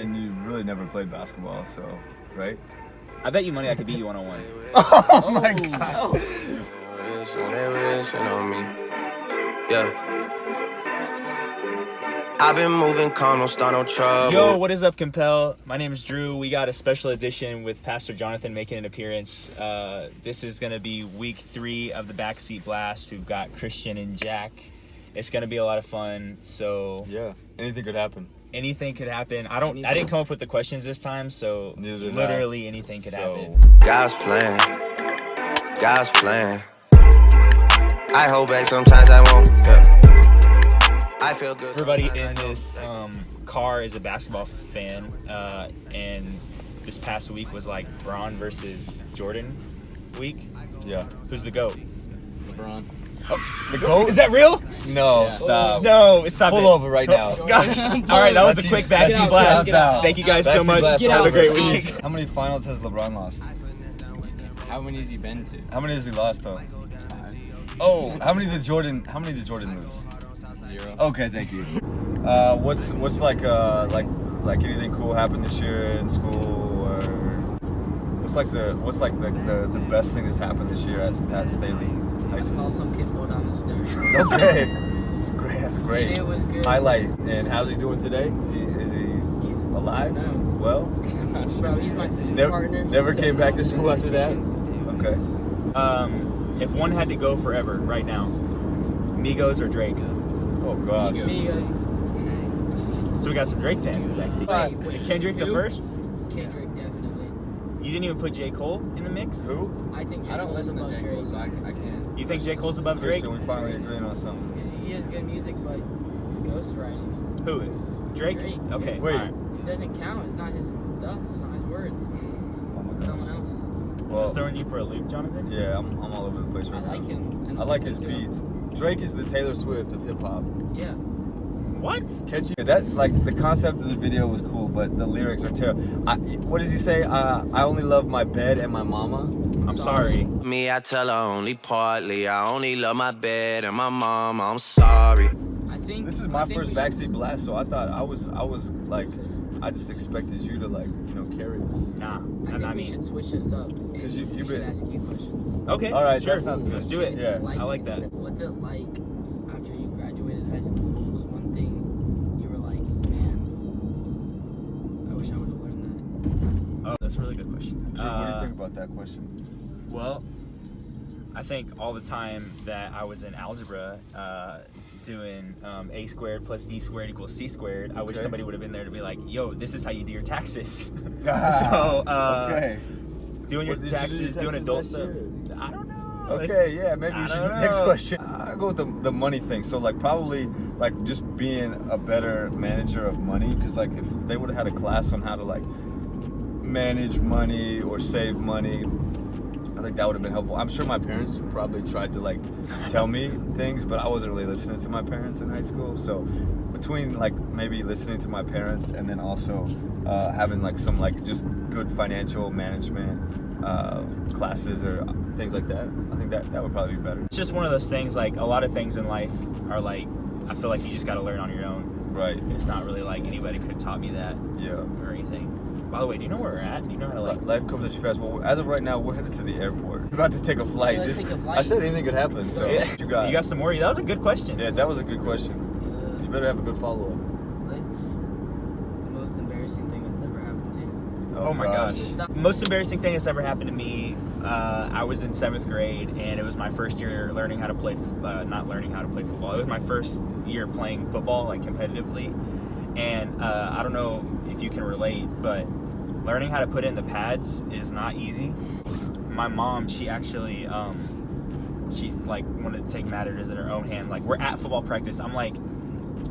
And you really never played basketball, so, right? I bet you money I could beat you one-on-one. Oh my God. Yeah. I've been moving calm, don't start no trouble. Yo, what is up, Compel? My name is Drew. We got a special edition with Pastor Jonathan making an appearance. This is going to be week 3 of the Backseat Blast. We've got Christian and Jack. It's going to be a lot of fun. So yeah, anything could happen. Anything could happen. I didn't come up with the questions this time, so literally anything could happen. God's plan. God's plan. I hold back sometimes I won't. Yeah. I feel good. Everybody in this car is a basketball fan, and this past week was like Braun versus Jordan week. Yeah. Who's the GOAT? LeBron. Oh, the GOAT? Is that real? No, yeah. stop. No, stop. Pull over right now. Gosh. All right, that was a quick Backseat Blast. Thank you guys so much. Have a great week. How many finals has LeBron lost? How many has he been to? How many has he lost though? 5. Oh, how many did Jordan lose? 0. Okay, thank you. What's like anything cool happened this year in school, or what's the best thing that's happened this year at Staley High I School? saw some kid fall down the stairs. Okay, that's great. It was good. Highlight. And how's he doing today? Is he alive? No. Well, Bro, he's my partner. Never came back to school after that. Okay. If one had to go forever right now, MIGOS or Drake? Oh gosh. MIGOS. So we got some Drake fans in the backseat. Wait, Kendrick the who? first? Kendrick, definitely. You didn't even put J. Cole in the mix? Who? I think J. I don't Cole's listen to above J. Cole, Drake. so I can't. You think J. Cole's above Drake? So we finally agreeing on something. He has good music, but he's ghostwriting. Who? Drake? Drake. Okay. Wait. All right. It doesn't count. It's not his stuff. It's not his words. Oh my It's someone gosh. else. Well, Just throwing you for a loop, Jonathan? yeah, I'm all over the place I right like now. him. and I like his listen to him. beats. Drake is the Taylor Swift of hip hop. Yeah. What? Catch you. That the concept of the video was cool, but the lyrics are terrible. What does he say? I only love my bed and my mama. I'm sorry. Me, I tell her only partly. I only love my bed and my mom. I'm sorry. This is my first Backseat Blast, so I thought I was like, I just expected you to carry us. Nah. I think we should switch this up. And you we should been- ask you questions. Okay. All right, sure. that sounds good. Let's do it. Yeah. I like that. What's it like after you graduated high school? What was one thing you were like, man, I wish I would have learned Oh, that's a really good question. Drew, what do you think about that question? Well, I think all the time that I was in algebra doing a squared plus b squared equals c squared, I wish Okay. somebody would have been there to be like, yo, this is how you do your taxes. Okay. Doing your What, did you do taxes, your doing taxes adult last stuff. year? I don't know. Okay, yeah, maybe I we should don't do the next know. question. I go with the money thing. So probably just being a better manager of money, because if they would have had a class on how to manage money or save money, I think that would have been helpful. I'm sure my parents probably tried to tell me things, but I wasn't really listening to my parents in high school. So between maybe listening to my parents and then also having some just good financial management classes or things like that, I think that would probably be better. It's just one of those things, a lot of things in life are I feel like you just got to learn on your own. Right. It's not really anybody could have taught me that Yeah. or anything. By the way, do you know where we're at? Do you know how to Life comes at you fast. Well, as of right now, we're headed to the airport. We're about to take a flight. Let's take a flight. I said anything could happen. So Yeah. what you got? You got some more? That was a good question. Yeah, that was a good question. You better have a good follow-up. What's the most embarrassing thing that's ever happened to you? Oh my gosh. Most embarrassing thing that's ever happened to me, I was in 7th grade, and it was my first year learning how to play, not learning how to play football. It was my first year playing football, competitively. And I don't know if you can relate, but learning how to put in the pads is not easy. My mom, she actually, she wanted to take matters in her own hand. We're at football practice. I'm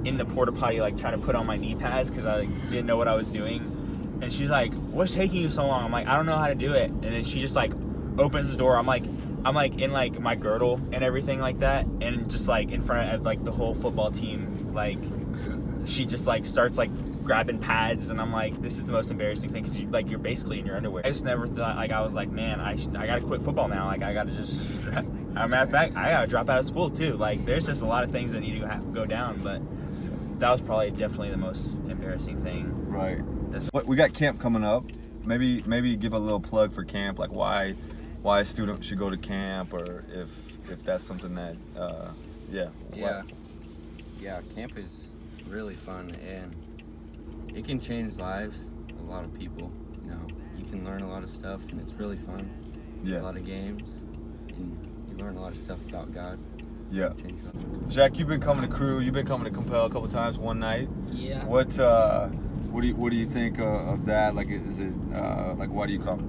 in the porta potty, trying to put on my knee pads because I didn't know what I was doing. And she's like, "What's taking you so long?" I'm like, "I don't know how to do it." And then she just opens the door. I'm in my girdle and everything like that, and just in front of the whole football team, she just starts grabbing pads, and I'm like, this is the most embarrassing thing because you're basically in your underwear. I just never thought I was like, man, I gotta quit football now. I gotta just. As a matter of fact, I gotta drop out of school too. There's just a lot of things that need to go down, but that was probably definitely the most embarrassing thing. Right. We got camp coming up. Maybe give a little plug for camp, like why a student should go to camp, or if that's something that Yeah, camp is really fun, and it can change lives. A lot of people, you know, you can learn a lot of stuff, and it's really fun. Yeah. A lot of games, and you learn a lot of stuff about God. Yeah. Change your life. Jack, you've been coming to Crew. You've been coming to Compel a couple times. One night. Yeah. What do you think of that? Like, is it like, why do you come?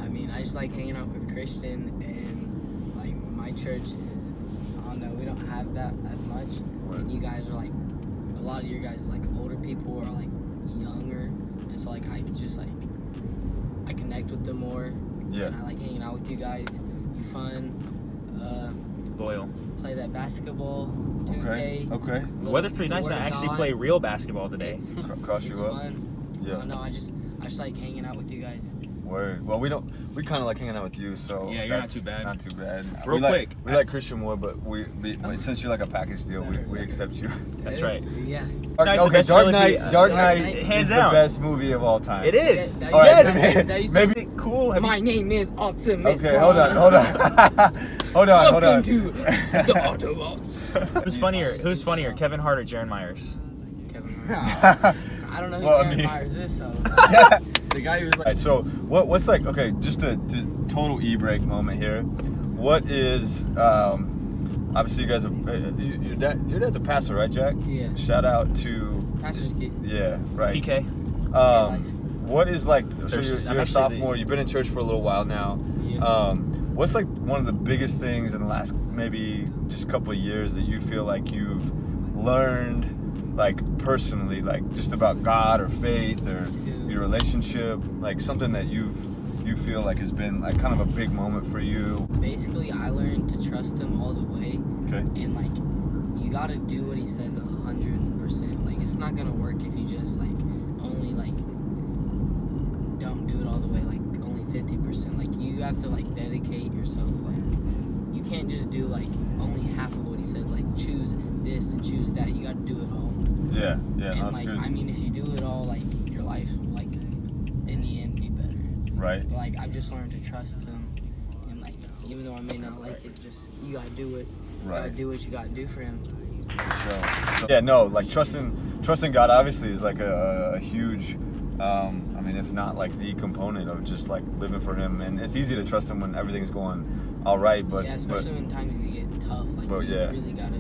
I mean, I just like hanging out with Christian, and like my church is, I don't know, we don't have that as much. Right. And you guys are like, a lot of your guys like older people are like younger, and so like I can just like, I connect with them more. Yeah. And I like hanging out with you guys. You fun. Loyal. Play that basketball. 2K. Okay. The weather's pretty nice to actually play real basketball today. It's Cross you up. fun. Yeah. No, I just like hanging out with you guys. Word. Well, we kind of like hanging out with you, so Yeah, you're not that's too bad. Not too bad. Real we quick. like Christian more, but since you're like a package deal, we accept you. That's right. Yeah. Nice, the Okay, best Dark trilogy, Knight. Dark Knight, Knight hands is down. the best movie of all time. It is. That- All right, Yes. that used to- maybe. Cool. Have My you, name is Optimus Okay, Prime. hold on. Welcome to the Autobots. Who's funnier, Kevin Hart or Jaron Myers? Kevin Hart. I don't know who Well, I Jared mean- Myers is, so. The guy who was All right, so what's like, okay, just a total e-break moment here. What is obviously you guys have your dad's a pastor, right, Jack? Yeah. Shout out to Pastor's kid. yeah, right. PK. What is like, so There's- you're I'm a actually sophomore, you've been in church for a little while now. Yeah. What's like one of the biggest things in the last maybe just couple of years that you feel like you've learned, like personally, like just about God or faith or your relationship, like something that you feel like has been like kind of a big moment for you? Basically, I learned to trust him all the way. Okay. And like, you gotta do what he says 100%. Like, it's not gonna work if you just like only like don't do it all the way. Like only 50%. Like you have to like dedicate yourself. Like you can't just do like only half of what he says. Like choose this and choose that. You gotta do it all. Yeah, And that's like, good. I mean, if you do it all, like your life will like in the end be better. Right. But like I've just learned to trust him, and like even though I may not like it, just you gotta do it. You gotta Right. do what you gotta do for him. So, yeah, no, like trusting God obviously is like a huge, I mean, if not like the component of just like living for Him. And it's easy to trust Him when everything's going all right, but Yeah, especially when times you get tough. Like but you yeah. really gotta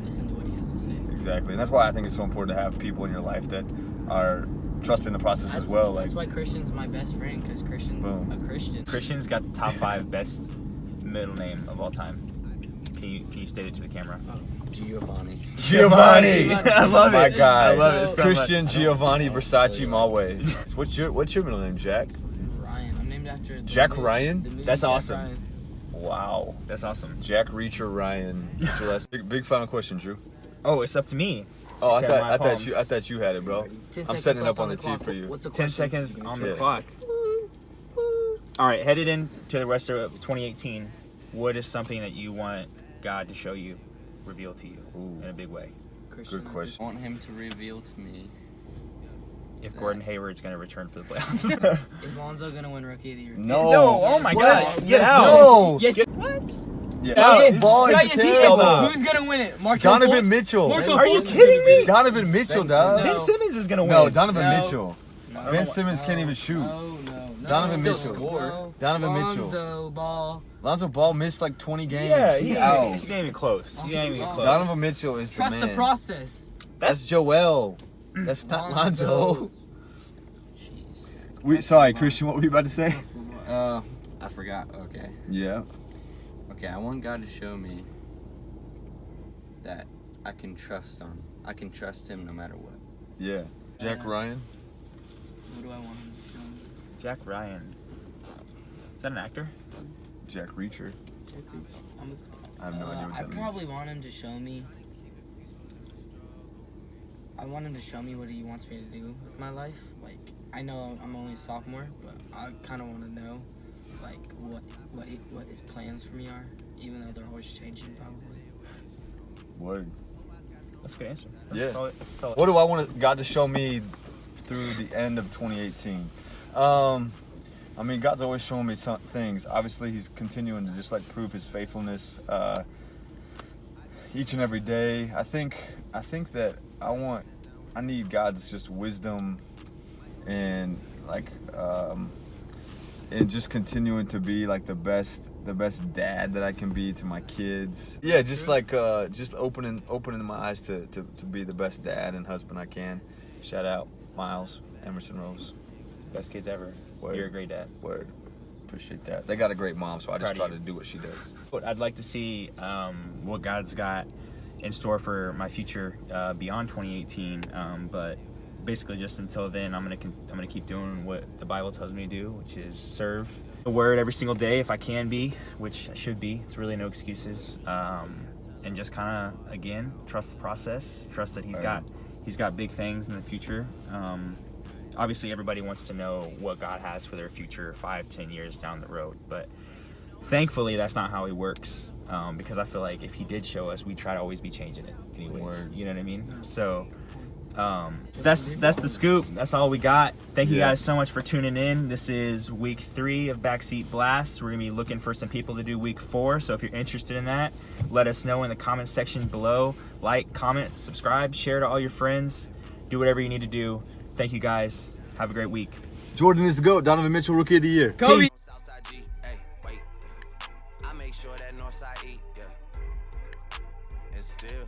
listen to what he has to say. exactly, and that's why I think it's so important to have people in your life that are trusting the process as well. Like, That's why Christian's my best friend, because Christian's Boom. a Christian. Christian's got the top 5 best middle name of all time. Can you state it to the camera? Giovanni. Giovanni. I love My it. God. I love it so Christian much. Giovanni Versace Malways. What's your middle name, Jack? Ryan. I'm named after the Jack movie- Ryan? the movie That's Jack awesome. Ryan. Wow. That's awesome. Jack Reacher Ryan. Big final question, Drew. Oh, it's up to me. Oh, It's at my palms. I thought you had it, bro. 10 I'm seconds setting it left up on the clock. tee for you. What's the 10 question? seconds on the Yeah. clock. All right, headed into the rest of 2018. What is something that you want God to show you, reveal to you Ooh. in a big way? Christian. Good I question. want him to reveal to me. If Gordon Hayward's going to return for the playoffs. Is Lonzo gonna win Rookie of the Year? No. No, oh my What? gosh, get out. No. Yes. What? Yeah. Lonzo Ball Yeah, is yes, he is. terrible. Who's gonna win it? Markelle Donovan Fultz? Mitchell. Markelle Are you Fultz is kidding gonna me? be- Donovan Mitchell, dog. No. Ben Simmons is going to win. No, Donovan No. Mitchell. No. Ben Simmons can't even shoot. No. Donovan Still Mitchell. score. Donovan Mitchell. Lonzo Ball. Lonzo Ball missed like 20 games. Yeah, He's he out. ain't even close. He ain't even close. Donovan Mitchell is the Trust man. the process. That's Joel. That's not Lonzo. Jeez. Sorry, Christian, what were you about to say? I forgot. Okay. Yeah. Okay, I want God to show me that I can trust him no matter what. Yeah. Jack Ryan. What do I want him to show me? Jack Ryan. Is that an actor? Jack Reacher. I'm I have no idea what I that probably want him to show me. I want him to show me what he wants me to do with my life. Like, I know I'm only a sophomore, but I kind of want to know, like, what his plans for me are, even though they're always changing, probably. Word. That's a good answer. That's Yeah. solid. What do I want God to show me through the end of 2018. I mean, God's always showing me some things. Obviously, He's continuing to just like prove His faithfulness each and every day. I think that I need God's just wisdom and like and just continuing to be like the best dad that I can be to my kids. Yeah, just like just opening my eyes to be the best dad and husband I can. Shout out Miles, Emerson Rose. Best kids ever. Word. You're a great dad. Word. Appreciate that. They got a great mom, so I just Proud try of to you. do what she does. I'd like to see what God's got in store for my future beyond 2018. But basically, just until then, I'm gonna keep doing what the Bible tells me to do, which is serve the Word every single day if I can be, which I should be. It's really no excuses. And just kind of again trust the process. Trust that He's got big things in the future. Obviously, everybody wants to know what God has for their future 5-10 years down the road, but thankfully, that's not how He works. Because I feel like if He did show us, we'd try to always be changing it anyways. Word. You know what I mean? So that's the scoop. That's all we got. Thank you guys so much for tuning in. This is week 3 of Backseat Blast. We're gonna be looking for some people to do week 4. So if you're interested in that, let us know in the comment section below. Like, comment, subscribe, share to all your friends. Do whatever you need to do. Thank you guys. Have a great week. Jordan is the GOAT. Donovan Mitchell, Rookie of the Year. Kobe. Peace. Southside G, hey, wait. I make sure that Northside eat, yeah. And still.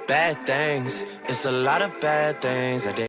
Bad things, it's a lot of bad things that they